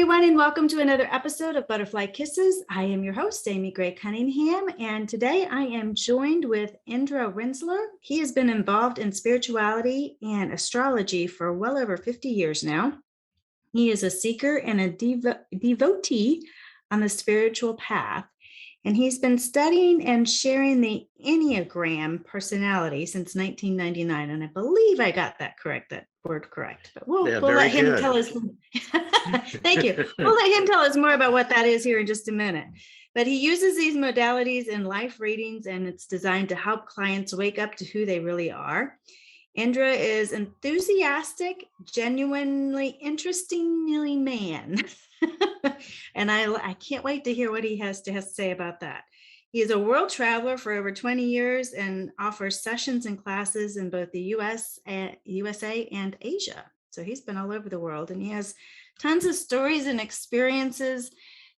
everyone, and welcome to another episode of Butterfly Kisses. I am your host, Amy Gray-Cunningham, and today I am joined with Indra Rinzler. He has been involved in spirituality and astrology for well over 50 years now. He is a seeker and a devotee on the spiritual path, and he's been studying and sharing the Enneagram personality since 1999. And I believe I got that word correct. But we'll let him tell us. Thank you. We'll let him tell us more about what that is here in just a minute. But he uses these modalities in life readings, and it's designed to help clients wake up to who they really are. Indra is enthusiastic, genuinely interestingly man. And I can't wait to hear what he has to say about that. He is a world traveler for over 20 years and offers sessions and classes in both the USA and Asia. So he's been all over the world, and he has tons of stories and experiences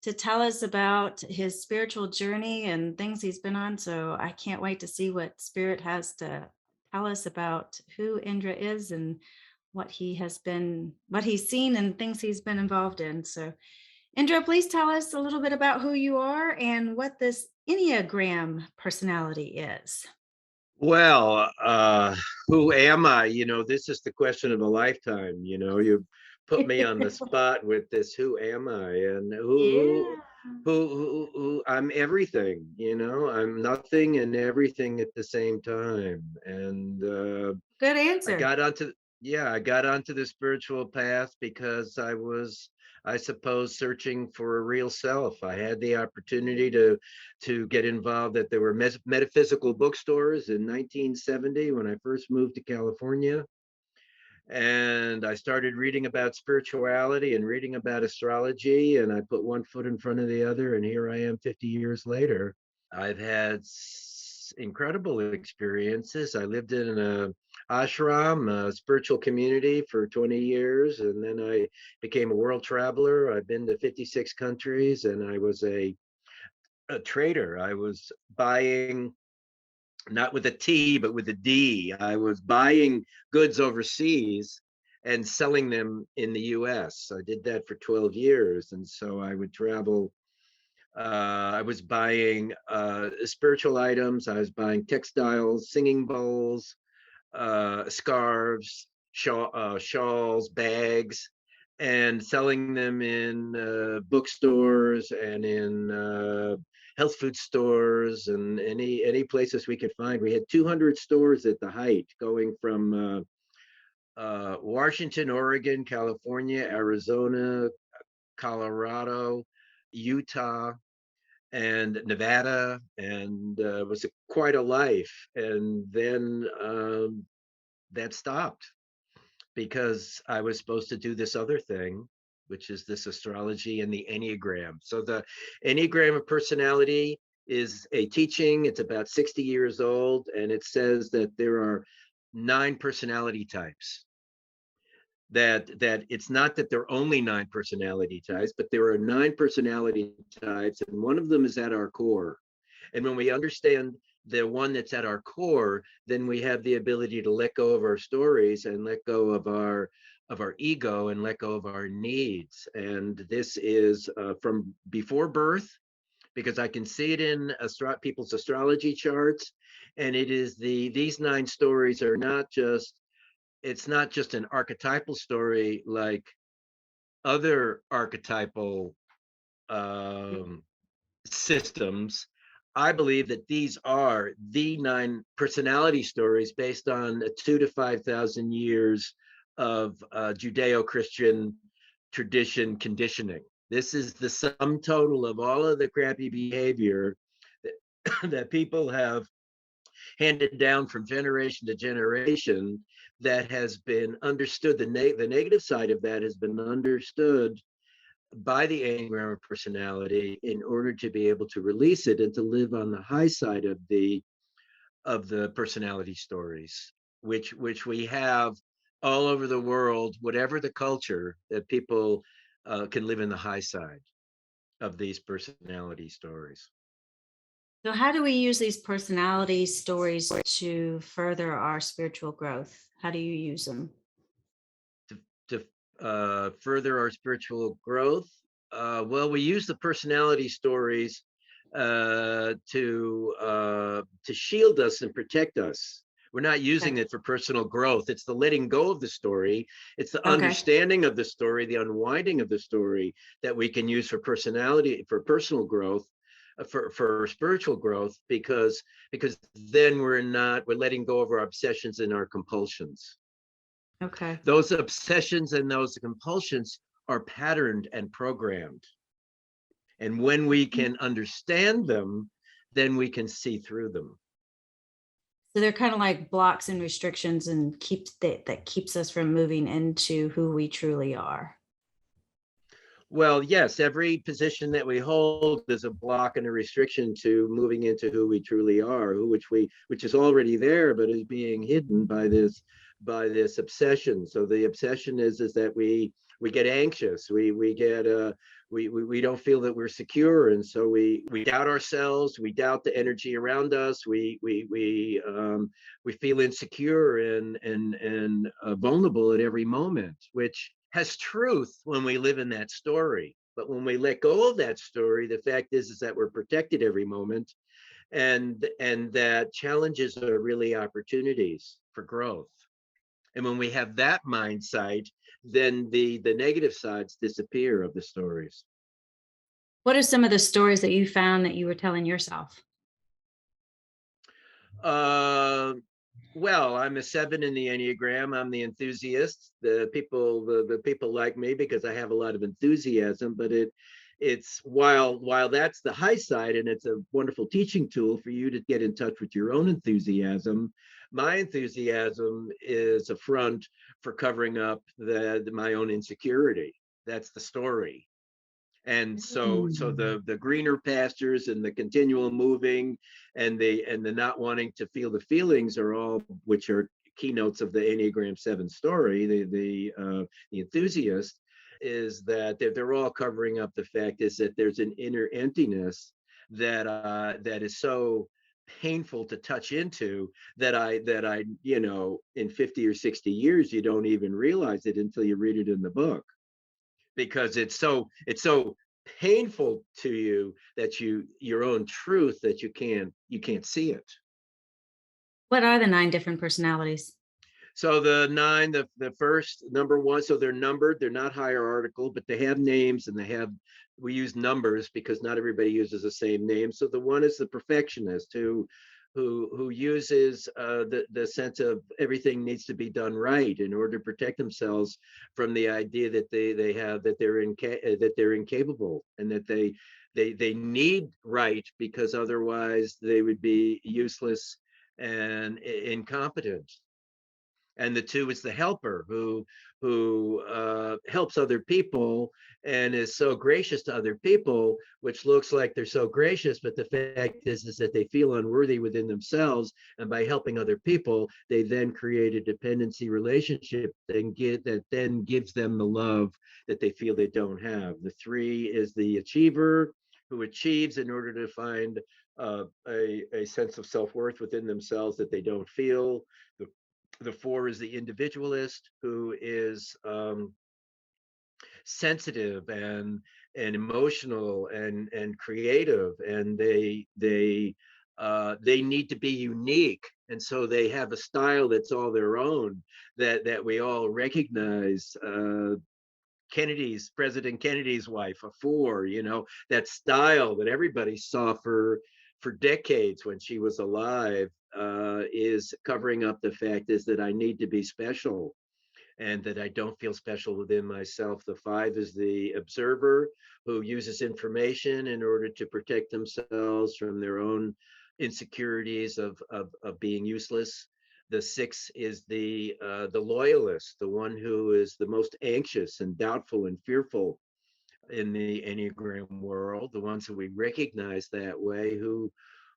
to tell us about his spiritual journey and things he's been on. So I can't wait to see what Spirit has to tell us about who Indra is and what he's seen and things he's been involved in. So Indra, please tell us a little bit about who you are and what this Enneagram personality is. Well, who am I? This is the question of a lifetime. You put me on the spot with this, who am I? And who I'm everything, I'm nothing and everything at the same time. And good answer. I got onto the spiritual path because I suppose, searching for a real self. I had the opportunity to get involved there were metaphysical bookstores in 1970 when I first moved to California. And I started reading about spirituality and reading about astrology, and I put one foot in front of the other, and here I am 50 years later. I've had incredible experiences. I lived in a ashram, a spiritual community, for 20 years, and then I became a world traveler. I've been to 56 countries, and I was a trader. I was buying, not with a T, but with a D. I was buying goods overseas and selling them in the US. I did that for 12 years. And so I would travel. I was buying spiritual items. I was buying textiles, singing bowls, scarves, shawls, bags, and selling them in bookstores and in health food stores and any places we could find. We had 200 stores at the height, going from Washington, Oregon, California, Arizona, Colorado, Utah, and Nevada, and it was quite a life. And then that stopped because I was supposed to do this other thing, which is this astrology and the Enneagram. So the Enneagram of personality is a teaching. It's about 60 years old, and it says that there are 9 personality types. That it's not that there are only 9 personality types, but there are 9 personality types, and one of them is at our core. And when we understand the one that's at our core, then we have the ability to let go of our stories and let go of our ego and let go of our needs. And this is from before birth, because I can see it in people's astrology charts. And it is these 9 stories are it's not just an archetypal story like other archetypal systems. I believe that these are the 9 personality stories based on 2,000 to 5,000 years of Judeo-Christian tradition conditioning. This is the sum total of all of the crappy behavior that people have handed down from generation to generation, that has been understood. The negative side of that has been understood by the Enneagram of personality in order to be able to release it and to live on the high side of the personality stories, which we have all over the world, whatever the culture, that people can live in the high side of these personality stories. So how do we use these personality stories to further our spiritual growth? How do you use them? further our spiritual growth? Well, we use the personality stories to shield us and protect us. We're not using Okay. it for personal growth. It's the letting go of the story. It's the Okay. understanding of the story, the unwinding of the story that we can use for personality, for personal growth, for spiritual growth, because then we're letting go of our obsessions and our compulsions. Okay. Those obsessions and those compulsions are patterned and programmed. And when we can understand them, then we can see through them. So they're kind of like blocks and restrictions and that keeps us from moving into who we truly are. Well, yes, every position that we hold is a block and a restriction to moving into who we truly are, which is already there, but is being hidden by this obsession. So the obsession is that we get anxious, we get we don't feel that we're secure, and so we doubt ourselves, we doubt the energy around us, we feel insecure and vulnerable at every moment, which has truth when we live in that story. But when we let go of that story, the fact is that we're protected every moment, and that challenges are really opportunities for growth. And when we have that mindset, then the negative sides disappear of the stories. What are some of the stories that you found that you were telling yourself? Uh, well, I'm a 7 in the Enneagram. I'm the enthusiast. The people like me because I have a lot of enthusiasm. But it's while that's the high side, and it's a wonderful teaching tool for you to get in touch with your own enthusiasm. My enthusiasm is a front for covering up my own insecurity. That's the story. And so Mm. the greener pastures and the continual moving and the not wanting to feel the feelings are all, which are keynotes of the Enneagram 7 story, the enthusiast, is that they're all covering up the fact is that there's an inner emptiness that is so painful to touch into, that I in 50 or 60 years you don't even realize it until you read it in the book, because it's so painful to you that your own truth, that you can't see it. What are the 9 different personalities? So the nine, the first number one, so they're numbered, they're not hierarchical, but they have names, and we use numbers because not everybody uses the same name. So the one is the perfectionist, who uses the sense of everything needs to be done right in order to protect themselves from the idea that they have, that they're incapable, and that they need right, because otherwise they would be useless and incompetent. And the two is the helper, who helps other people and is so gracious to other people, which looks like they're so gracious, but the fact is that they feel unworthy within themselves, and by helping other people they then create a dependency relationship that then gives them the love that they feel they don't have. The three is the achiever, who achieves in order to find a sense of self-worth within themselves that they don't feel. The four is the individualist, who is sensitive and emotional and creative, and they need to be unique, and so they have a style that's all their own, that we all recognize. President Kennedy's wife, a four, that style that everybody saw for decades when she was alive, is covering up the fact is that I need to be special, and that I don't feel special within myself. The five is the observer, who uses information in order to protect themselves from their own insecurities of being useless. The six is the loyalist, the one who is the most anxious and doubtful and fearful in the Enneagram world, the ones who we recognize that way, who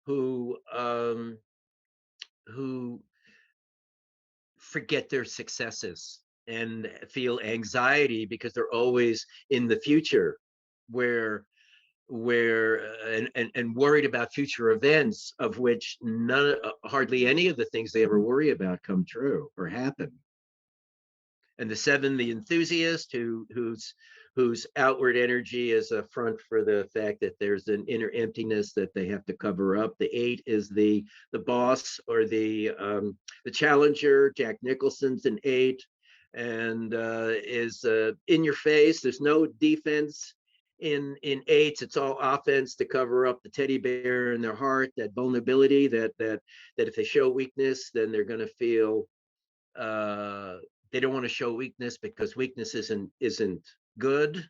who forget their successes and feel anxiety because they're always in the future, where and worried about future events, of which hardly any of the things they ever worry about come true or happen. And the 7, the enthusiast, whose outward energy is a front for the fact that there's an inner emptiness that they have to cover up. The 8 is the boss, or the challenger. Jack Nicholson's an 8, and is in your face. There's no defense in 8s. It's all offense to cover up the teddy bear in their heart, that vulnerability, that if they show weakness, then they're going to feel they don't want to show weakness, because weakness isn't good.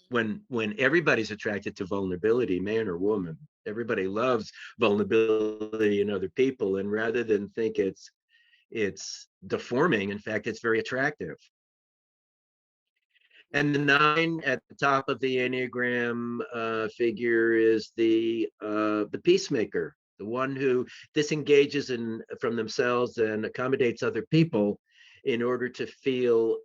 When everybody's attracted to vulnerability, man or woman, everybody loves vulnerability in other people, and rather than think it's deforming, in fact, it's very attractive. And the 9 at the top of the Enneagram figure is the peacemaker, the one who disengages from themselves and accommodates other people in order to feel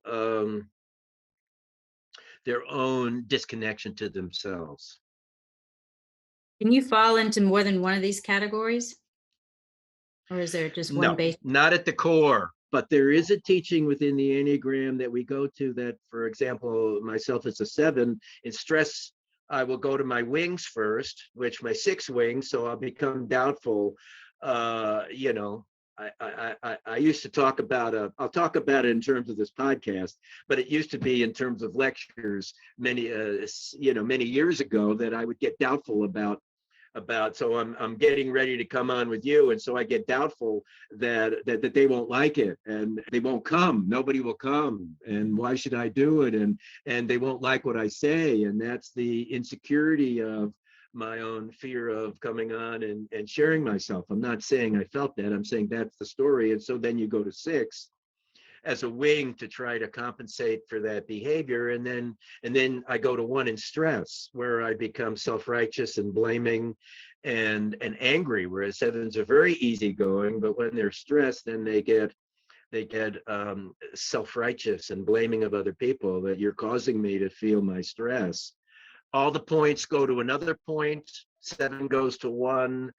their own disconnection to themselves. Can you fall into more than one of these categories? Or is there just one base? Not at the core, but there is a teaching within the Enneagram that we go to that, for example, myself as a 7, in stress, I will go to my wings first, which my 6 wings, so I'll become doubtful. I used to talk about I'll talk about it in terms of this podcast, but it used to be in terms of lectures many years ago, that I would get doubtful about. So I'm getting ready to come on with you, and so I get doubtful that they won't like it, and they won't come. Nobody will come, and why should I do it? And they won't like what I say, and that's the insecurity of my own fear of coming on and sharing myself. I'm not saying I felt that. I'm saying that's the story. And so then you go to 6 as a wing to try to compensate for that behavior, and then I go to 1 in stress, where I become self-righteous and blaming and angry, whereas 7s are very easygoing, but when they're stressed, then they get self-righteous and blaming of other people, that you're causing me to feel my stress. All the points go to another point. 7 goes to 1.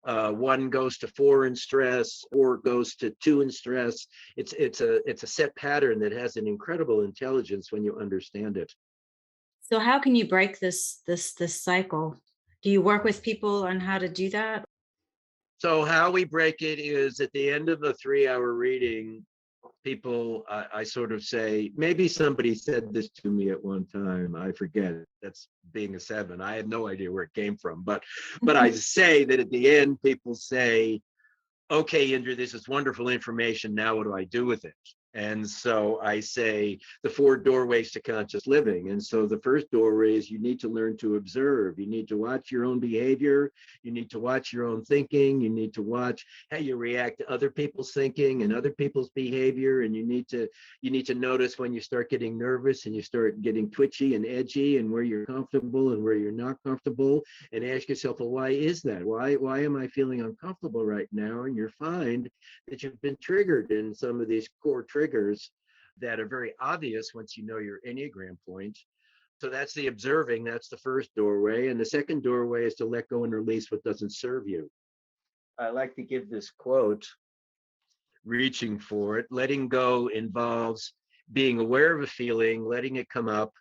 1 goes to 4 in stress, 4 goes to 2 in stress. It's a set pattern that has an incredible intelligence when you understand it. So how can you break this cycle? Do you work with people on how to do that? So how we break it is, at the end of a 3-hour reading, people, I sort of say, maybe somebody said this to me at one time, I forget. That's being a 7. I have no idea where it came from, but I say that at the end, people say, okay, Indra, this is wonderful information. Now what do I do with it? And so I say the 4 doorways to conscious living. And so the first doorway is, you need to learn to observe. You need to watch your own behavior. You need to watch your own thinking. You need to watch how you react to other people's thinking and other people's behavior. And you need to notice when you start getting nervous and you start getting twitchy and edgy, and where you're comfortable and where you're not comfortable, and ask yourself, well, why is that? Why am I feeling uncomfortable right now? And you'll find that you've been triggered in some of these core triggers that are very obvious once you know your Enneagram point. So that's the observing. That's the first doorway. And the second doorway is to let go and release what doesn't serve you. I like to give this quote, reaching for it. Letting go involves being aware of a feeling, letting it come up,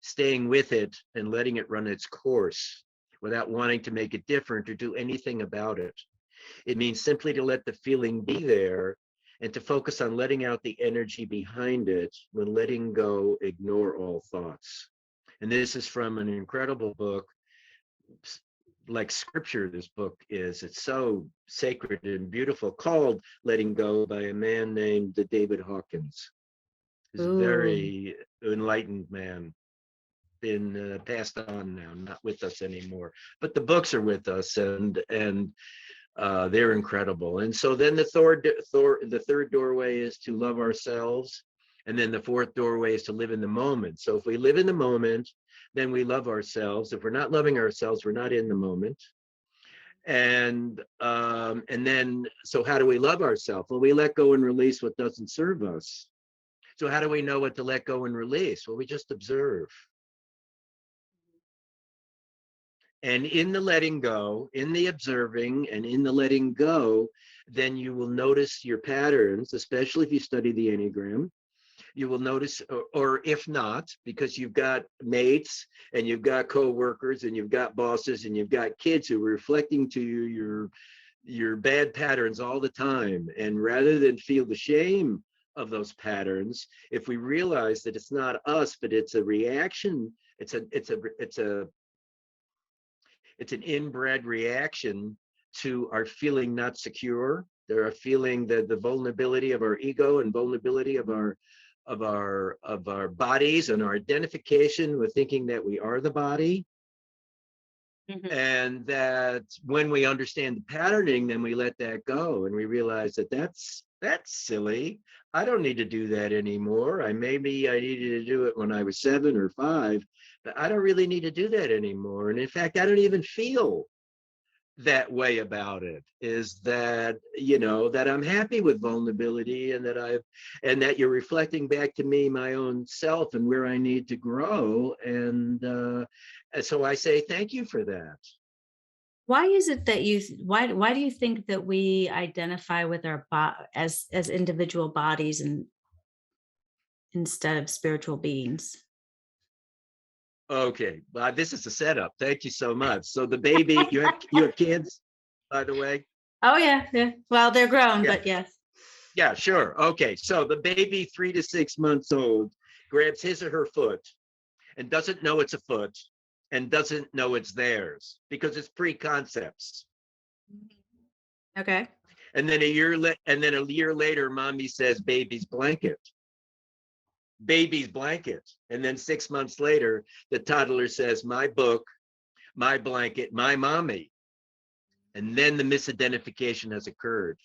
staying with it, and letting it run its course without wanting to make it different or do anything about it. It means simply to let the feeling be there, and to focus on letting out the energy behind it. When letting go, ignore all thoughts. And this is from an incredible book, like scripture. This book is, it's so sacred and beautiful, called Letting Go, by a man named David Hawkins. He's a very enlightened man, been passed on now, not with us anymore, but the books are with us, and they're incredible. And so then the third doorway is to love ourselves. And then the fourth doorway is to live in the moment. So if we live in the moment, then we love ourselves. If we're not loving ourselves, we're not in the moment. And then, so how do we love ourselves? Well, we let go and release what doesn't serve us. So how do we know what to let go and release? Well, we just observe. And in the letting go, in the observing, and in the letting go, then you will notice your patterns, especially if you study the Enneagram. you will notice, or if not, because you've got mates and you've got coworkers and you've got bosses and you've got kids who are reflecting to you your bad patterns all the time. And rather than feel the shame of those patterns, if we realize that it's not us, but it's a reaction, it's an inbred reaction to our feeling not secure. They're a feeling that the vulnerability of our ego and vulnerability of our bodies and our identification with thinking that we are the body. Mhm. And that when we understand the patterning, then we let that go and we realize that that's silly. I don't need to do that anymore. Maybe I needed to do it when I was 7 or 5, but I don't really need to do that anymore. And in fact, I don't even feel that way about it. Is that, that I'm happy with vulnerability, and that you're reflecting back to me my own self and where I need to grow. And so I say thank you for that. Why is it that why do you think that we identify with our as individual bodies and instead of spiritual beings? Okay, this is a setup. Thank you so much. So the baby, you have kids, by the way? Oh yeah, yeah. Well, they're grown, Yeah, but yes. yeah, sure. Okay, so the baby, 3 to 6 months old, grabs his or her foot and doesn't know it's a foot and doesn't know it's theirs because it's pre-concepts. Okay. And then a year later, mommy says baby's blanket. And then 6 months later, the toddler says, my book, my blanket, my mommy. And then the misidentification has occurred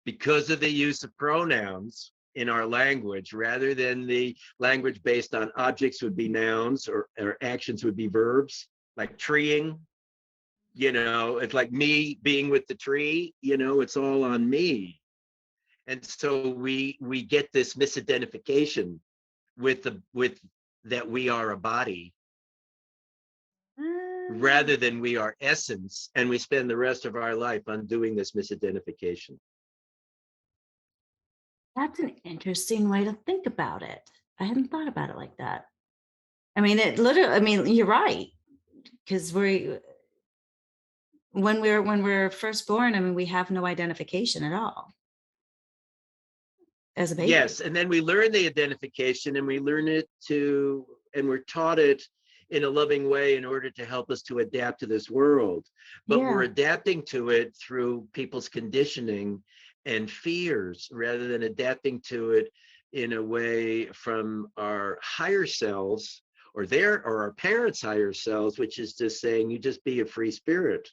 because of the use of pronouns in our language. Rather than the language based on objects would be nouns, or actions would be verbs, like treeing. It's like me being with the tree, it's all on me. And so we get this misidentification with that we are a body Ah, rather than we are essence, and we spend the rest of our life undoing this misidentification. that's an interesting way to think about it. I hadn't thought about it like that. I mean, you're right. Because when we're first born, I mean, we have no identification at all as a baby. Yes, and then we learn the identification, and we learn it and we're taught it in a loving way in order to help us to adapt to this world. But we're Yeah. adapting to it through people's conditioning and fears rather than adapting to it in a way from our higher selves, or our parents' higher selves, which is just saying, you just be a free spirit.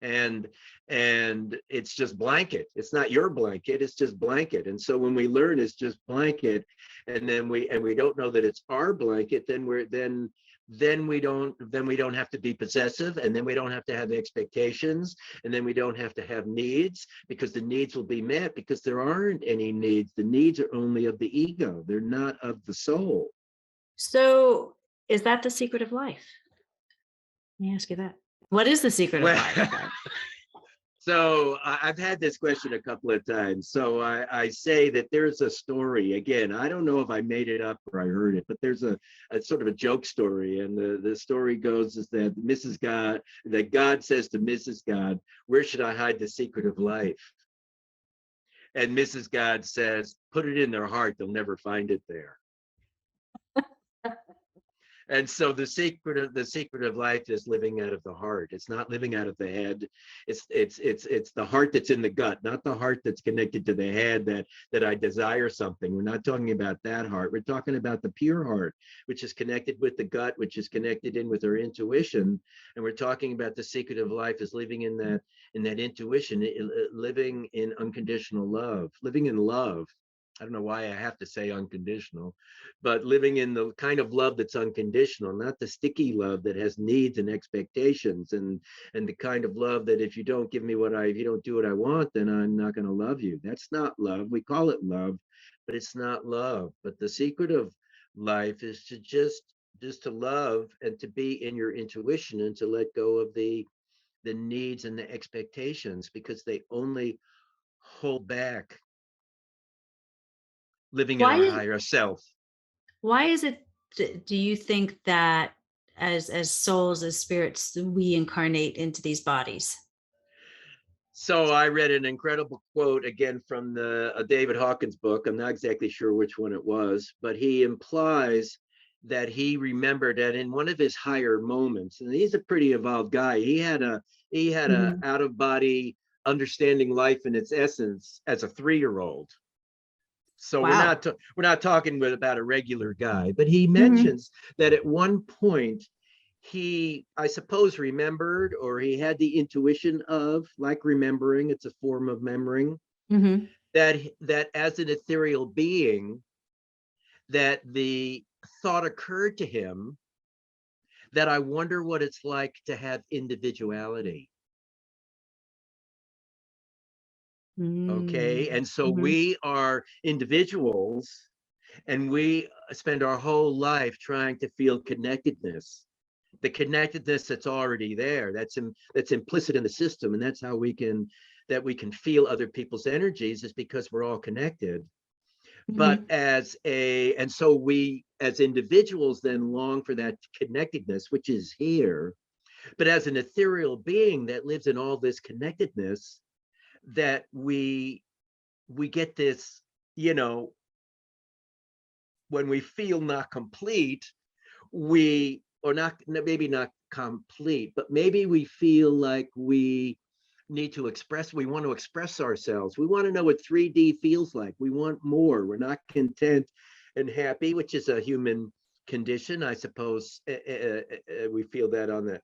and and it's just blanket. It's not your blanket, it's just blanket. And so when we learn it's just blanket, and we don't know that it's our blanket, then we don't have to be possessive, and then we don't have to have expectations, and then we don't have to have needs, because the needs will be met, because there aren't any needs. The needs are only of the ego, they're not of the soul. So is that the secret of life? Let me ask you that. What is the secret of Well, life then? so I've had this question a couple of times. So I say that there's a story. Again, I don't know if I made it up or I heard it, but there's a sort of a joke story. And the story goes is that God says to Mrs. God, where should I hide the secret of life? And Mrs. God says, put it in their heart. They'll never find it there. And so the secret of life is living out of the heart. It's not living out of the head. It's the heart that's in the gut, not the heart that's connected to the head, that I desire something. We're not talking about that heart. We're talking about the pure heart, which is connected with the gut, which is connected in with our intuition. And we're talking about the secret of life is living in that intuition, living in unconditional love, living in love. I don't know why I have to say unconditional, but living in the kind of love that's unconditional, not the sticky love that has needs and expectations, and the kind of love that if you don't if you don't do what I want, then I'm not going to love you. That's not love. We call it love, but it's not love. But the secret of life is to just to love and to be in your intuition, and to let go of the needs and the expectations, because they only hold back living in our Why, higher self. why is it, do you think that as souls, as spirits, we incarnate into these bodies? So I read an incredible quote again from the David Hawkins book. I'm not exactly sure which one it was, but he implies that he remembered that in one of his higher moments, and he's a pretty evolved guy. He had a Mhm. out of body understanding life in its essence as a 3-year-old. So Wow. we're not talking about a regular guy, but he Mhm. mentions that at one point he, I suppose, remembered, or he had the intuition of, like remembering, it's a form of memorying, Mhm. that as an ethereal being, that the thought occurred to him that I wonder what it's like to have individuality. Okay. Mm. And so Mhm. we are individuals and we spend our whole life trying to feel connectedness, the connectedness that's already there, that's implicit in the system, and that's how we can feel other people's energies, is because we're all connected. But Mhm. and so we as individuals then long for that connectedness, which is here, but as an ethereal being that lives in all this connectedness, that we get this, you know, when we feel not complete, we, or not, maybe not complete, but maybe we feel like we need to express, we want to express ourselves, we want to know what 3D feels like, we want more, we're not content and happy, which is a human condition, I suppose. We feel that on the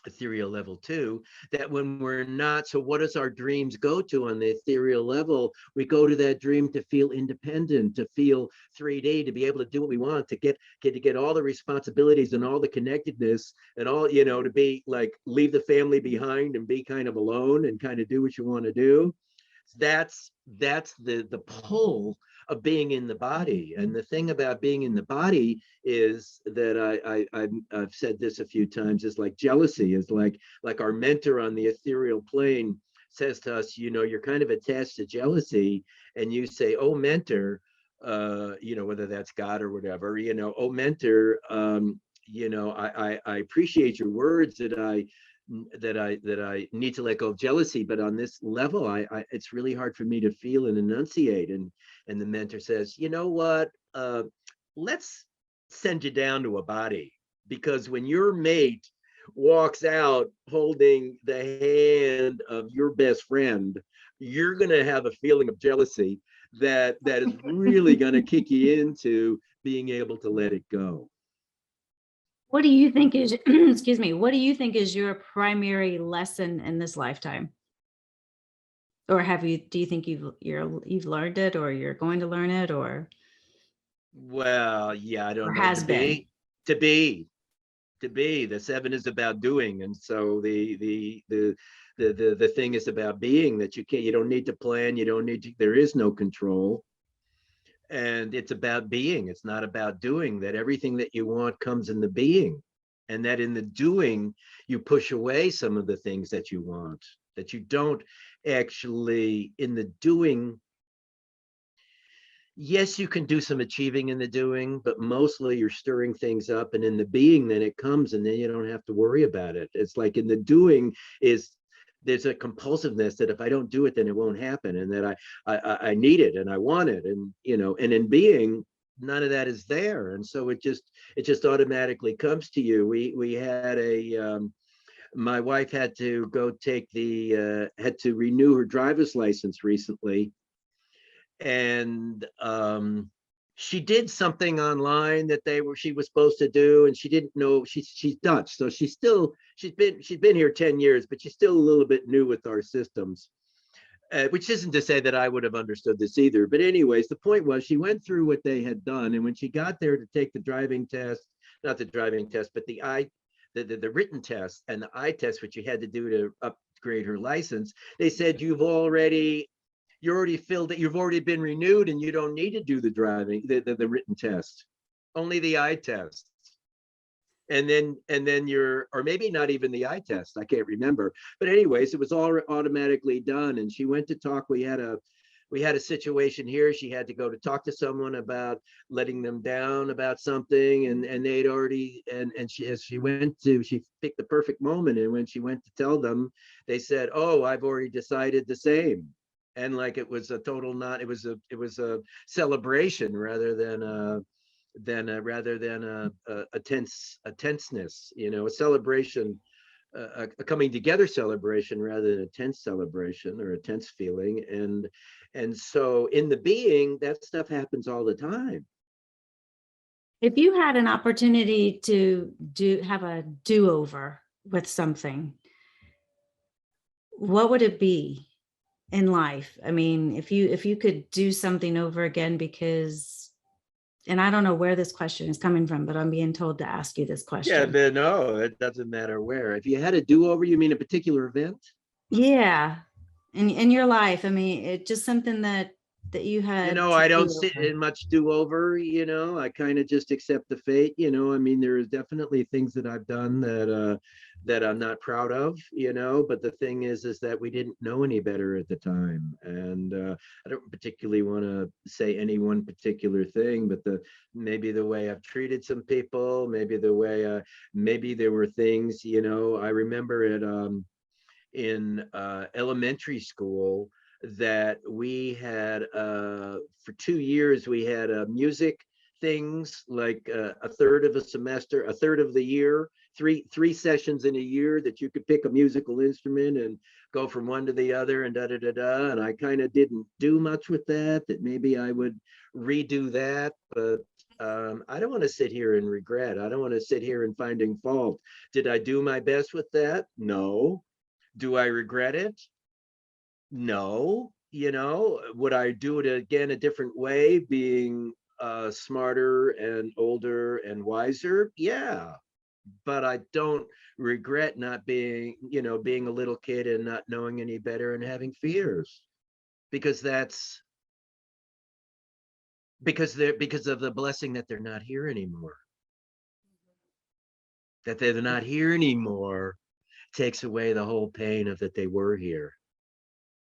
ethereal level too, that when we're not, so what does our dreams go to on the ethereal level? We go to that dream to feel independent, to feel 3D, to be able to do what we want, to get all the responsibilities and all the connectedness and all, you know, to be like, leave the family behind and be kind of alone and kind of do what you want to do. That's the pull of being in the body. And the thing about being in the body is that I've said this a few times, is like jealousy, is like our mentor on the ethereal plane says to us, you know, you're kind of attached to jealousy, and you say, oh mentor, you know, whether that's God or whatever, you know, oh mentor, you know, I appreciate your words, that I need to let go of jealousy, but on this level, it's really hard for me to feel and enunciate. And the mentor says, you know what? Let's send you down to a body, because when your mate walks out holding the hand of your best friend, you're going to have a feeling of jealousy that is really going to kick you into being able to let it go. What do you think is, excuse me, what do you think is your primary lesson in this lifetime? Or do you think you've learned it, or you're going to learn it, Well, yeah, I or don't know. has been? To be, to be. The 7 is about doing, and so the thing is about being, that you don't need to plan, you don't need to, there is no control, and it's about being. It's not about doing. That everything that you want comes in the being, and that in the doing you push away some of the things that you want, that you don't actually, in the doing, yes, you can do some achieving in the doing, but mostly you're stirring things up, and in the being, then it comes, and then you don't have to worry about it. It's like in the doing is, there's a compulsiveness that if I don't do it, then it won't happen, and that I need it and I want it, and you know, and in being, none of that is there, and so it just automatically comes to you. We had a my wife had to go take the had to renew her driver's license recently, and she did something online that she was supposed to do, and she didn't know, she's Dutch, so she's been here 10 years, but she's still a little bit new with our systems, which isn't to say that I would have understood this either, but anyways, the point was, she went through what they had done, and when she got there to take the driving test, not the driving test, but the written test and the eye test, which you had to do to upgrade her license, they said, you're already filled it, you've already been renewed, and you don't need to do the written test, only the eye test. And then you're, or maybe not even the eye test, I can't remember, but anyways, it was all automatically done. And she went to talk, we had we had a situation here. She had to go to talk to someone about letting them down about something, and they'd already, and she, as she went to, she picked the perfect moment, and when she went to tell them, they said, "Oh, I've already decided the same." And like it was a total not, it was a celebration rather than a tenseness, a celebration, a coming together celebration rather than a tense celebration or a tense feeling. And so in the being, that stuff happens all the time. If you had an opportunity to have a do-over with something, what would it be in life? I mean, if you could do something over again, because, and I don't know where this question is coming from, but I'm being told to ask you this Yeah, question. no, it doesn't matter where. If you had a do-over, you mean a particular event? Yeah. In your life, I mean, it just something that you had to I don't do sit over. in much do-over, I kind of just accept the fate, I mean, there is definitely things that I've done that I'm not proud of, but the thing is that we didn't know any better at the time. And I don't particularly want to say any one particular thing, but maybe the way I've treated some people, maybe the way maybe there were things, I remember it in elementary school that we had for 2 years we had music things like a third of a semester, a third of the year, three sessions in a year that you could pick a musical instrument and go from one to the other and da da da da. And I kind of didn't do much with that maybe I would redo that, but I don't want to sit here and regret. I don't want to sit here and finding fault. Did I do my best with that? No. Do I regret it? No. Would I do it again a different way, being smarter and older and wiser? Yeah. But I don't regret not being a little kid and not knowing any better and having fears, because that's because of the blessing that they're not here anymore. That they're not here anymore takes away the whole pain of that they were here.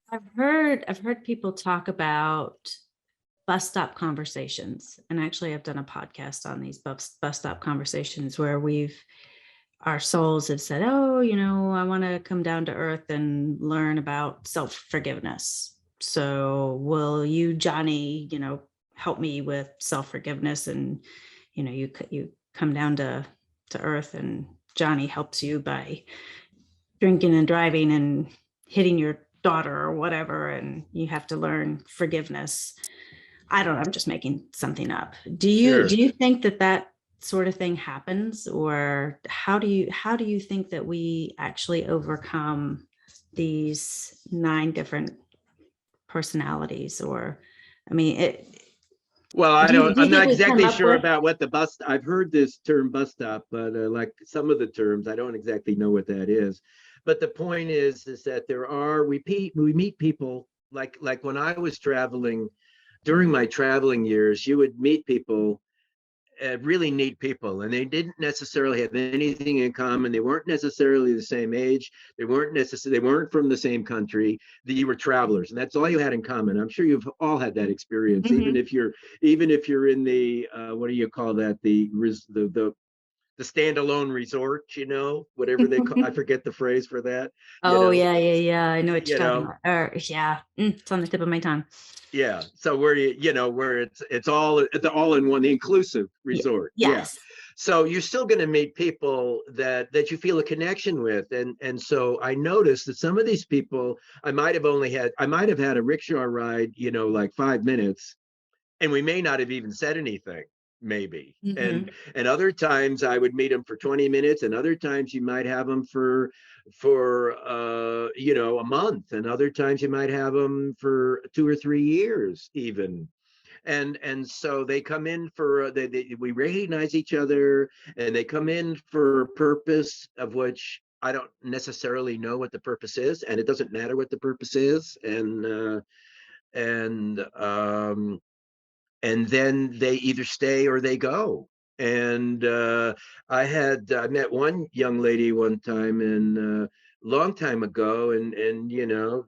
I've heard people talk about bus stop conversations, and actually I've done a podcast on these bus stop conversations where our souls have said, oh, I want to come down to earth and learn about self-forgiveness. So will you, Johnny, help me with self-forgiveness? And you come down to earth, and Johnny helps you by drinking and driving and hitting your daughter or whatever, and you have to learn forgiveness. I don't know, I'm just making something up. Do Sure. you think that sort of thing happens, or how do you think that we actually overcome these 9 different personalities? Or, I mean, Well, do you I'm think not we come exactly up sure with? about what I've heard this term bus stop, but like some of the terms, I don't exactly know what that is. But the point is that we meet people like when I was traveling, during my traveling years, you would meet people, really neat people, and they didn't necessarily have anything in common. They weren't necessarily the same age. They weren't from the same country. You were travelers, and that's all you had in common. I'm sure you've all had that experience, even Mhm. if you're in the what do you call that, the standalone resort, whatever they call, I forget the phrase for that, you Oh, know yeah, yeah, yeah. I know what you you're talking know about. Or, yeah, it's on the tip of my tongue. yeah, so where it's all in one, the inclusive Yeah. resort. Yeah. Yes. So you're still going to meet people that you feel a connection with, and so I noticed that some of these people, I might have had a rickshaw ride, like 5 minutes, and we may not have even said anything, maybe. Hmm. And other times I would meet them for 20 minutes, and other times you might have them for a month, and other times you might have them for 2 or 3 years even. And so they come in for we recognize each other, and they come in for a purpose of which I don't necessarily know what the purpose is, and it doesn't matter what the purpose is. And then they either stay or they go. And I met one young lady one time, and long time ago, and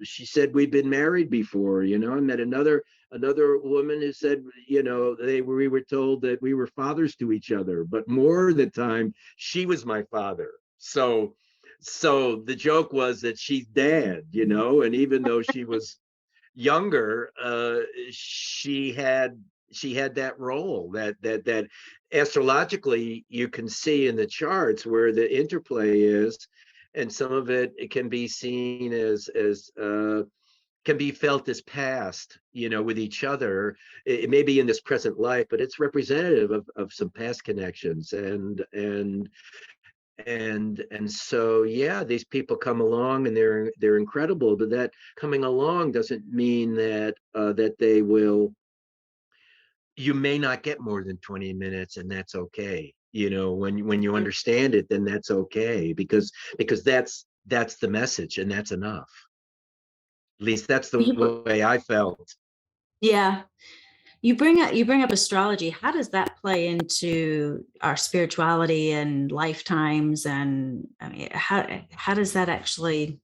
she said we'd been married before. I met another woman who said, we were told that we were fathers to each other, but more of the time she was my father. So the joke was that she's dad, and even though she was younger, she had that role that astrologically you can see in the charts where the interplay is, and some of it can be seen as can be felt as past, with each other. It may be in this present life, but it's representative of some past connections, and so yeah, these people come along and they're incredible, but that coming along doesn't mean that they will. You may not get more than 20 minutes, and that's okay. When you Mm. understand it, then that's okay, because that's the message, and that's enough. At least that's the You, way I felt. yeah, you bring up astrology. How does that play into our spirituality and lifetimes? And I mean, how does that actually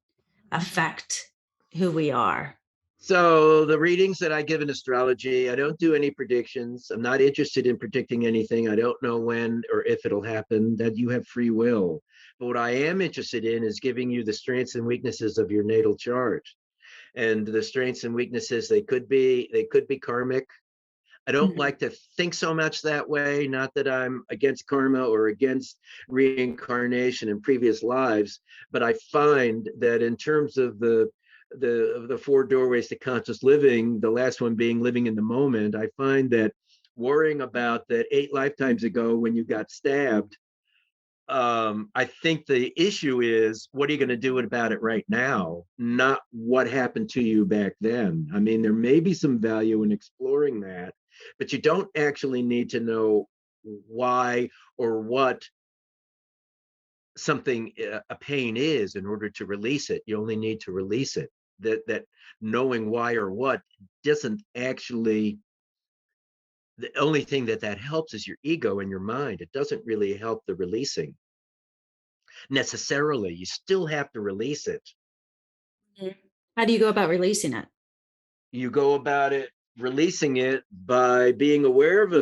affect who we are? So the readings that I give in astrology, I don't do any predictions. I'm not interested in predicting anything. I don't know when or if it'll happen. That you have free will. But what I am interested in is giving you the strengths and weaknesses of your natal chart. And the strengths and weaknesses, they could be karmic. I don't Mhm. like to think so much that way. Not that I'm against karma or against reincarnation in previous lives, but I find that in terms of the four doorways to conscious living, the last one being living in the moment, I find that worrying about that 8 lifetimes ago when you got stabbed, I think the issue is what are you going to do about it right now, not what happened to you back then. I mean, there may be some value in exploring that, but you don't actually need to know why or what something, a pain is, in order to release it. You only need to release it. That knowing why or what doesn't actually, the only thing that helps is your ego and your mind. It doesn't really help the releasing necessarily. You still have to release it. Mhm. How do you go about releasing it? You go about it releasing it by being aware of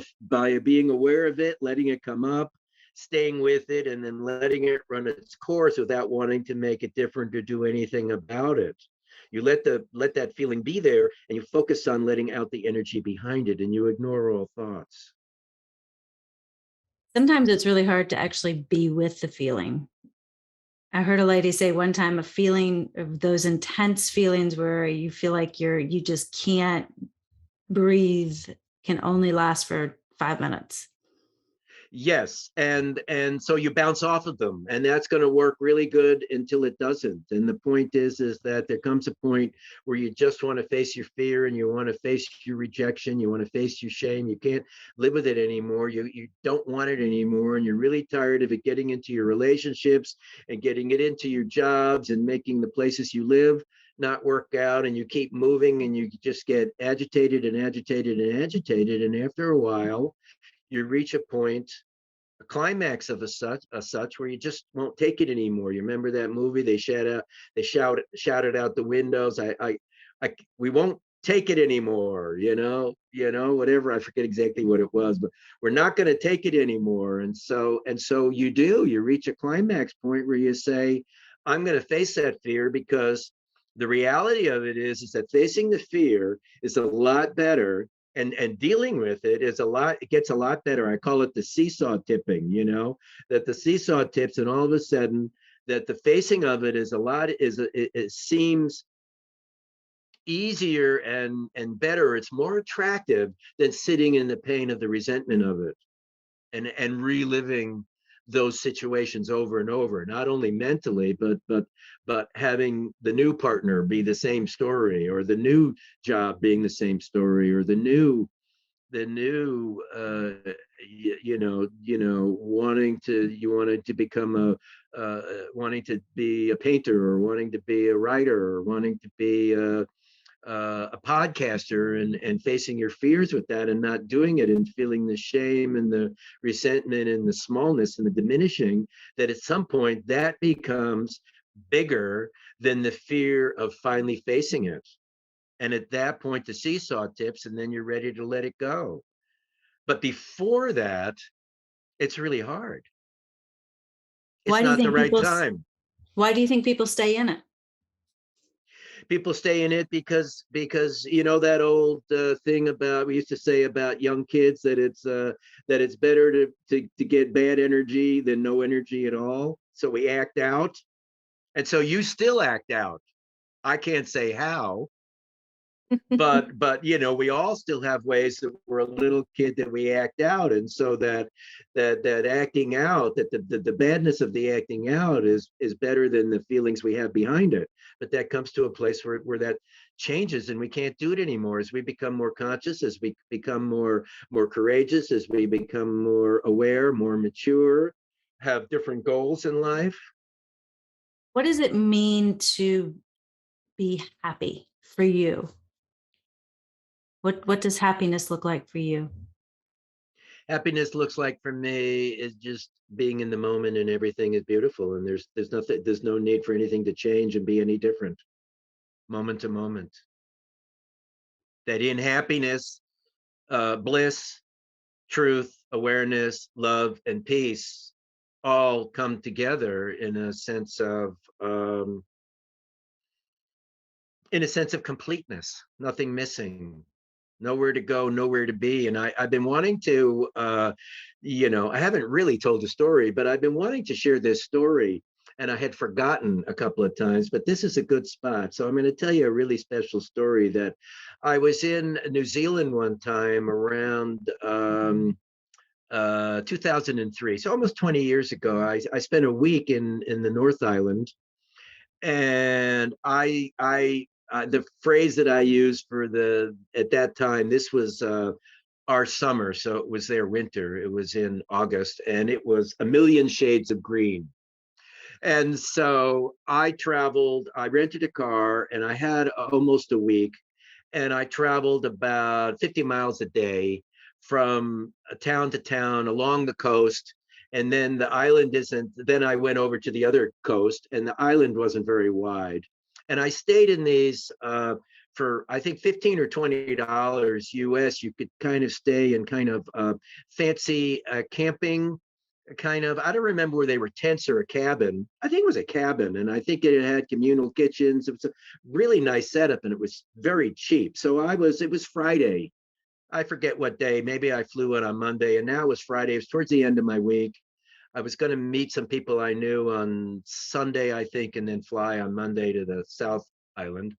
it, letting it come up, staying with it, and then letting it run its course without wanting to make it different or do anything about it. You let that feeling be there, and you focus on letting out the energy behind it, and you ignore all thoughts. Sometimes it's really hard to actually be with the feeling. I heard a lady say one time a feeling of those intense feelings where you feel like you just can't breathe can only last for 5 minutes. Yes, and so you bounce off of them, and that's going to work really good until it doesn't. And the point is that there comes a point where you just want to face your fear, and you want to face your rejection, you want to face your shame. You can't live with it anymore. You don't want it anymore, and you're really tired of it getting into your relationships and getting it into your jobs and making the places you live not work out, and you keep moving, and you just get agitated and agitated and agitated, and after a while you reach a point, a climax of a such where you just won't take it anymore. You remember that movie? They shouted out the windows. We won't take it anymore. Whatever. I forget exactly what it was, but we're not going to take it anymore. And so you reach a climax point where you say, I'm going to face that fear, because the reality of it is that facing the fear is a lot better, and dealing with it gets a lot better. I call it the seesaw tipping, that the seesaw tips, and all of a sudden that the facing of it is a lot is it seems easier and better. It's more attractive than sitting in the pain of the resentment of it, and reliving those situations over and over, not only mentally, but having the new partner be the same story, or the new job being the same story, or the new wanting to become wanting to be a painter, or wanting to be a writer, or wanting to be a podcaster, and facing your fears with that and not doing it, and feeling the shame and the resentment and the smallness and the diminishing, that at some point that becomes bigger than the fear of finally facing it. And at that point, the seesaw tips, and then you're ready to let it go. But before that, it's really hard. It's Why do you not the think right time. why do you think people stay in it? People stay in it because you know that old thing about we used to say about young kids that it's better to get bad energy than no energy at all. So we act out, and so you still act out. I can't say how, but you know, we all still have ways that we're a little kid that we act out, and so that acting out, that the badness of the acting out is better than the feelings we have behind it. But that comes to a place where that changes, and we can't do it anymore as we become more conscious, as we become more courageous, as we become more aware, more mature, have different goals in life. What does it mean to be happy for you? What does happiness look like for you? Happiness looks like for me is just being in the moment, and everything is beautiful, and there's no need for anything to change and be any different, moment to moment. That in happiness, bliss, truth, awareness, love, and peace all come together in a sense of completeness, nothing missing, nowhere to go, nowhere to be. And I've been wanting to, I haven't really told the story, but I've been wanting to share this story. And I had forgotten a couple of times, but this is a good spot. So I'm going to tell you a really special story that I was in New Zealand one time around 2003. So almost 20 years ago, I spent a week in the North Island, and the phrase that I used for at that time, this was our summer, so it was their winter. It was in August, and it was a million shades of green. And so I rented a car, and I had almost a week, and I traveled about 50 miles a day from town to town along the coast. And then then I went over to the other coast, and the island wasn't very wide. And I stayed in these for, I think, $15 or $20 US. You could kind of stay in kind of fancy camping kind of, I don't remember where they were, tents or a cabin. I think it was a cabin, and I think it had communal kitchens. It was a really nice setup, and it was very cheap. So it was Friday. I forget what day. Maybe I flew in on Monday, and now it was Friday. It was towards the end of my week. I was going to meet some people I knew on Sunday, I think, and then fly on Monday to the South Island.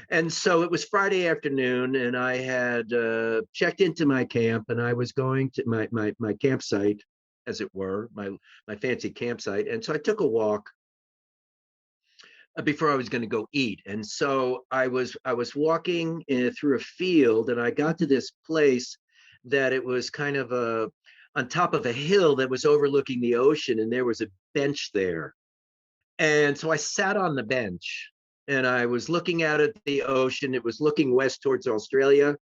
And so it was Friday afternoon, and I had checked into my camp, and I was going to my campsite, as it were, my fancy campsite. And so I took a walk before I was going to go eat. And so I was walking through a field, and I got to this place that it was kind of on top of a hill that was overlooking the ocean, and there was a bench there. And so I sat on the bench, and I was looking out at the ocean. It was looking west towards Australia,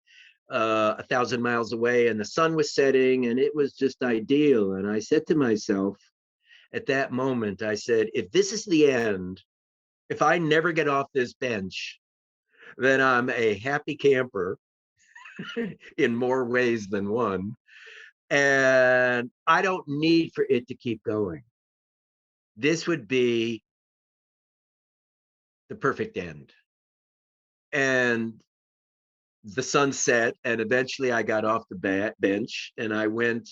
1,000 miles away, and the sun was setting, and it was just ideal. And I said to myself at that moment, I said, if this is the end, if I never get off this bench, then I'm a happy camper in more ways than one. And I don't need for it to keep going. This would be the perfect end. And the sun set, and eventually I got off the bench, and I went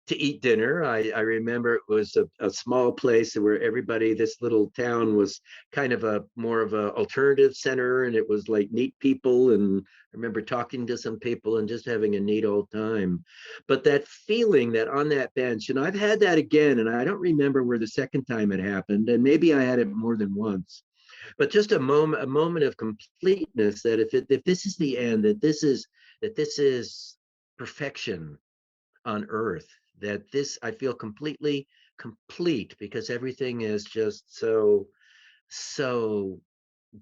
to eat dinner. I remember it was a small place where everybody, this little town was kind of a more of a alternative center, and it was like neat people. And I remember talking to some people and just having a neat old time. But that feeling that on that bench, and I've had that again, and I don't remember where the second time it happened, and maybe I had it more than once, but just a moment of completeness, that if this is the end, that this is perfection on earth, that this, I feel completely complete, because everything is just so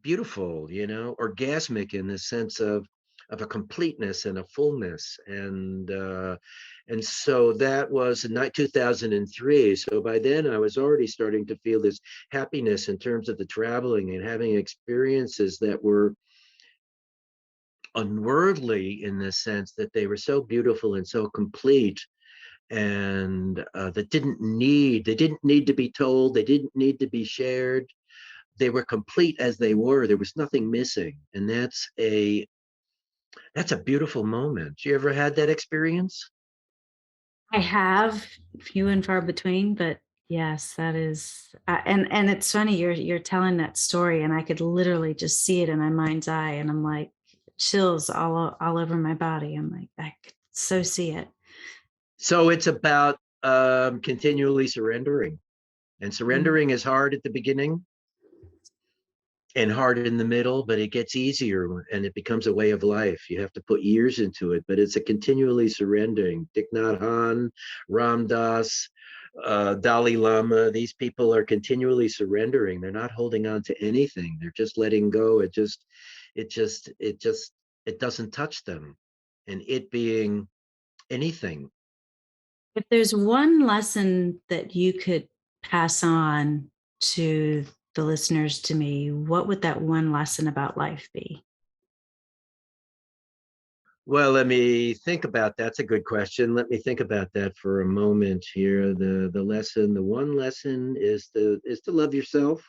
beautiful, orgasmic, in the sense of of a completeness and a fullness. And so that was in 2003. So by then I was already starting to feel this happiness in terms of the traveling and having experiences that were unworldly, in the sense that they were so beautiful and so complete, and they didn't need to be told, they didn't need to be shared. They were complete as they were. There was nothing missing, and that's a beautiful moment. You ever had that experience? I have, few and far between, but yes, that is, and it's funny you're telling that story, and I could literally just see it in my mind's eye, and I'm like chills all over my body. I'm like, I could so see it. So it's about continually surrendering, and Mm. surrendering is hard at the beginning and hard in the middle, but it gets easier and it becomes a way of life. You have to put years into it, but it's a continually surrendering. Thich Nhat Hanh, Ram Dass, Dalai Lama, these people are continually surrendering. They're not holding on to anything. They're just letting go. It doesn't touch them. And it being anything. If there's one lesson that you could pass on to the listeners, to me, what would that one lesson about life be? Well, let me think about that. That's a good question. Let me think about that for a moment here. The one lesson is to love yourself,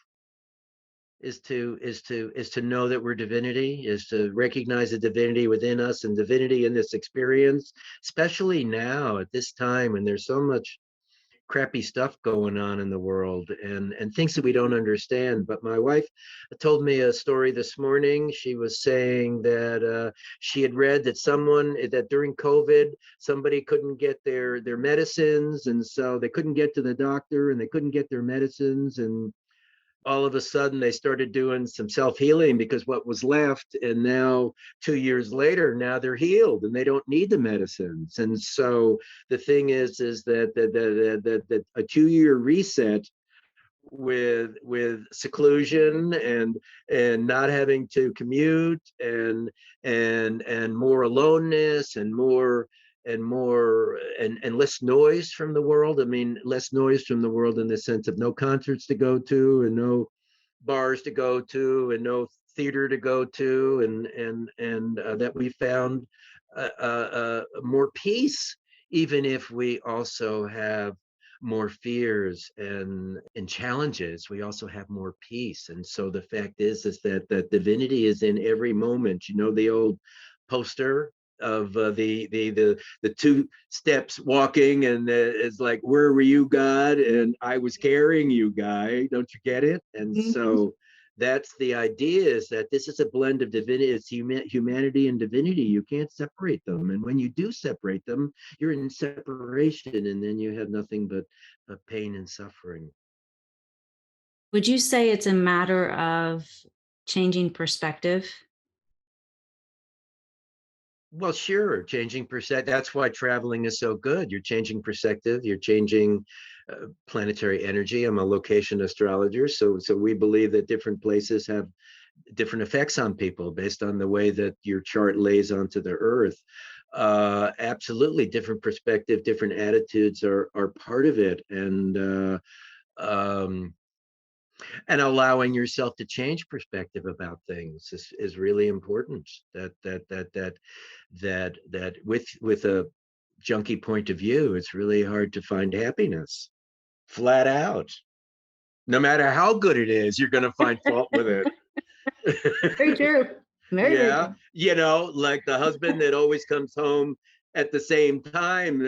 is to know that we're divinity, is to recognize the divinity within us and divinity in this experience, especially now at this time when there's so much crappy stuff going on in the world, and things that we don't understand. But my wife told me a story this morning. She was saying that she had read that during COVID, somebody couldn't get their medicines, and so they couldn't get to the doctor and they couldn't get their medicines, and all of a sudden they started doing some self-healing because what was left, and now 2 years later, now they're healed and they don't need the medicines. And so the thing is that a 2-year reset with seclusion and not having to commute and more aloneness and less noise from the world. I mean, less noise from the world in the sense of no concerts to go to and no bars to go to and no theater to go to, and that we found more peace, even if we also have more fears and challenges. We also have more peace. And so the fact is that divinity is in every moment. You know the old poster of the two steps walking, and it's like, where were you, God? And I was carrying you, guy. Don't you get it? And Mhm. so that's the idea, is that this is a blend of divinity. It's humanity and divinity. You can't separate them, and when you do separate them, you're in separation, and then you have nothing but pain and suffering. Would you say it's a matter of changing perspective? Well, sure, changing percent. That's why traveling is so good. You're changing perspective. You're changing planetary energy. I'm a location astrologer, so we believe that different places have different effects on people based on the way that your chart lays onto the earth. Absolutely, different perspective, different attitudes are part of it, um, and allowing yourself to change perspective about things is really important. That with a junkie point of view, it's really hard to find happiness, flat out. No matter how good it is, you're going to find fault with Very it. true. Very, very Yeah, true. like the husband that always comes home at the same time,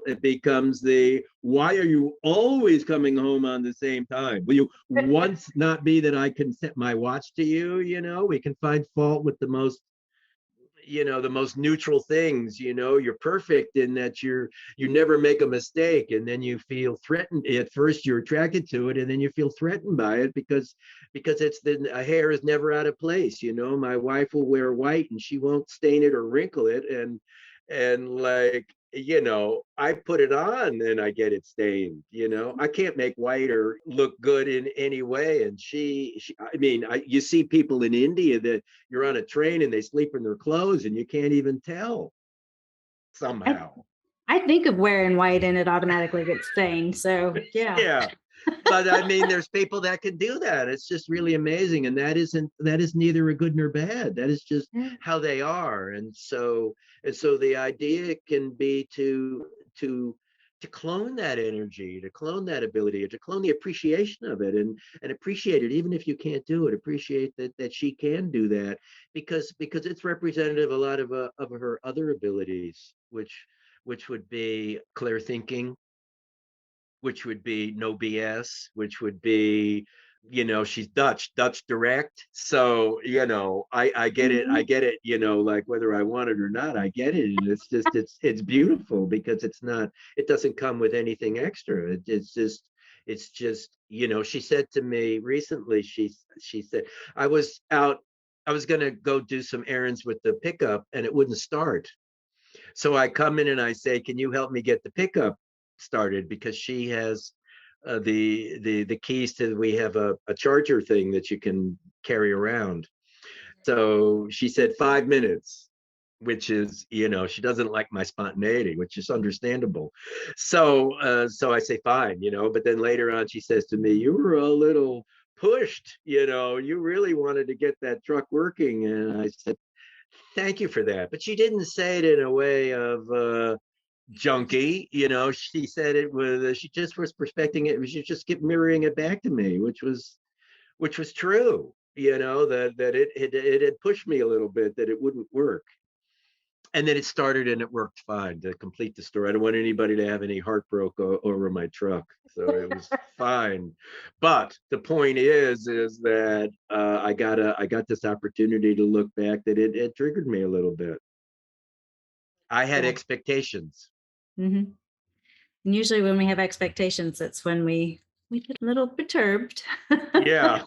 it becomes the, why are you always coming home on the same time? Will you once not be that I can set my watch to you? We can find fault with the most neutral things. You're perfect in that you never make a mistake, and then you feel threatened. At first you're attracted to it, and then you feel threatened by it because it's a hair is never out of place. My wife will wear white and she won't stain it or wrinkle it, and like I put it on and I get it stained. I can't make white or look good in any way. And you see people in India that you're on a train and they sleep in their clothes and you can't even tell I, somehow. I think of wearing white and it automatically gets stained. So yeah. Yeah. But there's people that can do that. It's just really amazing. And that is neither a good nor bad. That is just how they are. And so the idea can be to clone that energy, to clone that ability, or to clone the appreciation of it, and appreciate it, even if you can't do it. Appreciate that she can do that, because it's representative of a lot of her other abilities, which would be clear thinking, which would be no BS, which would be, she's Dutch direct. So, I get it. I get it, like whether I want it or not, I get it. And it's beautiful because it doesn't come with anything extra. It's just, she said to me recently, she said, I was going to go do some errands with the pickup and it wouldn't start. So I come in and I say, can you help me get the pickup started? Because she has the keys to, we have a charger thing that you can carry around. So she said 5 minutes, which is, she doesn't like my spontaneity, which is understandable. So I say fine, but then later on she says to me, you were a little pushed, you really wanted to get that truck working. And I said, thank you for that. But she didn't say it in a way of junky. She said it was, she just was perspecting it. She just kept mirroring it back to me, which was true. That it had pushed me a little bit, that it wouldn't work. And then it started and it worked fine. To complete the story, I don't want anybody to have any heartbreak over my truck, so it was fine. But the point is that I got this opportunity to look back, that it triggered me a little bit. I had expectations. Mm-hmm. And usually when we have expectations, that's when we get a little perturbed. Yeah.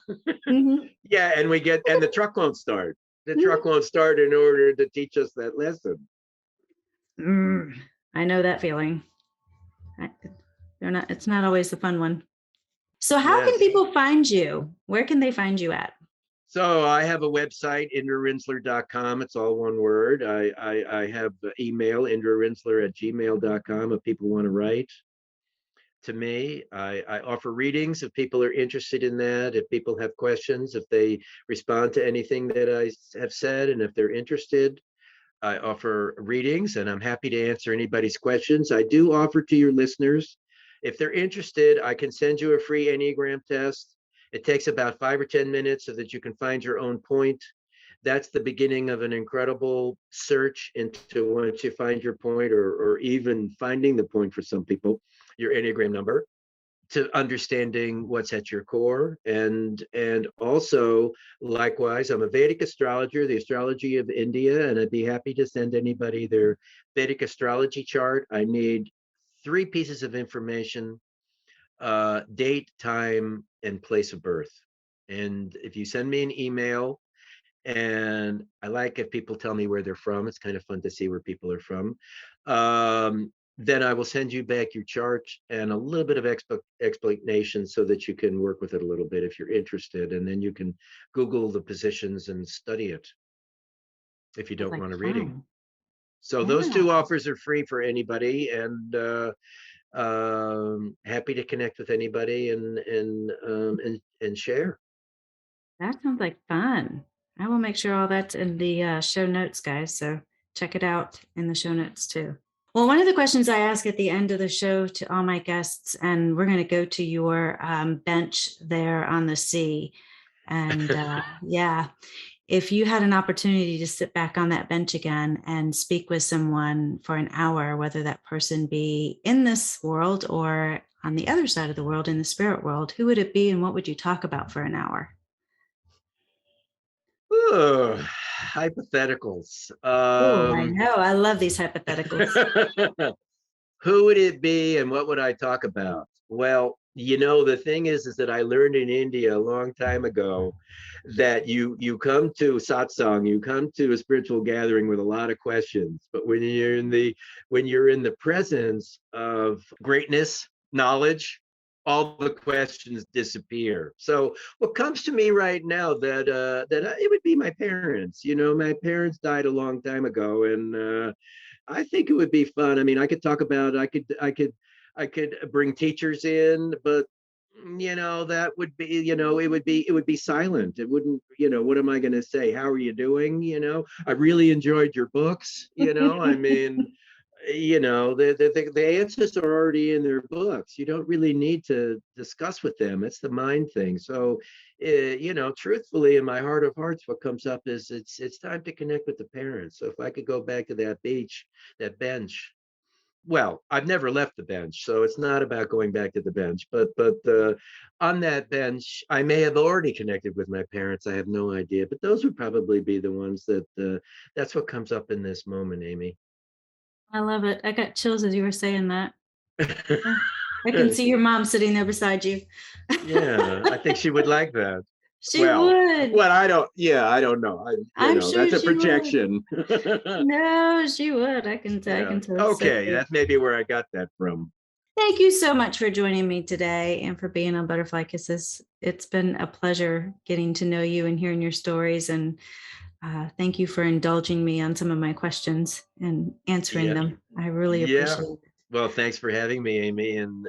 Mm-hmm. Yeah, and the truck won't start. The truck won't start in order to teach us that lesson. I know that feeling. It's not always the fun one. So how can Yes. people find you? Where can they find you at? So I have a website, IndraRinzler.com. It's all one word. I have email, IndraRinzler@gmail.com, if people want to write to me. I offer readings if people are interested in that, if people have questions, if they respond to anything that I have said, and if they're interested. I offer readings and I'm happy to answer anybody's questions. I do offer to your listeners, if they're interested, I can send you a free Enneagram test. It takes about 5 or 10 minutes so that you can find your own point. That's the beginning of an incredible search into, once you find your point, or even finding the point for some people, your Enneagram number, to understanding what's at your core. And also, likewise, I'm a Vedic astrologer, the astrology of India, and I'd be happy to send anybody their Vedic astrology chart. I need 3 pieces of information: date, time, and place of birth. And if you send me an email, and I like if people tell me where they're from, it's kind of fun to see where people are from, then I will send you back your chart and a little bit of explanation, so that you can work with it a little bit if you're interested. And then you can Google the positions and study it if you don't want a reading. So those 2 offers are free for anybody, and happy to connect with anybody and share. That sounds like fun. I will make sure all that's in the show notes, guys. So check it out in the show notes too. Well, one of the questions I ask at the end of the show to all my guests, and we're going to go to your bench there on the sea. And yeah, if you had an opportunity to sit back on that bench again and speak with someone for an hour, whether that person be in this world or on the other side of the world, in the spirit world, who would it be and what would you talk about for an hour? Ooh, hypotheticals. Oh, I know. I love these hypotheticals. Who would it be and what would I talk about? Well, The thing is that I learned in India a long time ago that you come to satsang, you come to a spiritual gathering with a lot of questions, but when you're in the presence of greatness, knowledge, all the questions disappear. So what comes to me right now that it would be my parents. My parents died a long time ago, and I think it would be fun. I mean, I could talk about, I could bring teachers in, but that would be, it would be silent. It wouldn't, what am I going to say? How are you doing? I really enjoyed your books. I mean, the answers are already in their books. You don't really need to discuss with them. It's the mind thing. So, truthfully, in my heart of hearts, what comes up is it's time to connect with the parents. So if I could go back to that beach, that bench. Well, I've never left the bench, so it's not about going back to the bench. But on that bench, I may have already connected with my parents. I have no idea, but those would probably be the ones that's what comes up in this moment, Amy. I love it. I got chills as you were saying that. Yeah. I can see your mom sitting there beside you. Yeah, I think she would like that. She Well, would. I don't. Yeah, I don't know. I'm That's sure a she would. projection. No, she would. I Yeah. can totally say Okay, it. that's maybe where I got that from. Thank you so much for joining me today and for being on Butterfly Kisses. It's been a pleasure getting to know you and hearing your stories. And thank you for indulging me on some of my questions and answering Yeah. them. I really Yeah. appreciate it. Well, thanks for having me, Amy, and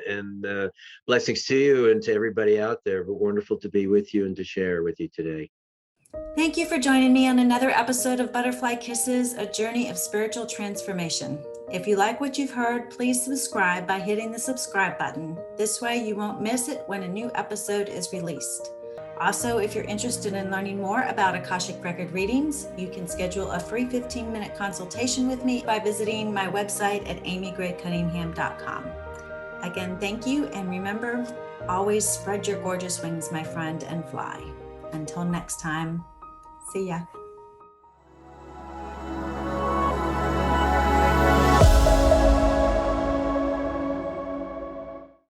blessings to you and to everybody out there. But wonderful to be with you and to share with you today. Thank you for joining me on another episode of Butterfly Kisses, a journey of spiritual transformation. If you like what you've heard, please subscribe by hitting the subscribe button. This way you won't miss it when a new episode is released. Also, if you're interested in learning more about Akashic Record readings, you can schedule a free 15-minute consultation with me by visiting my website at amygray-cunningham.com. Again, thank you, and remember, always spread your gorgeous wings, my friend, and fly. Until next time, see ya.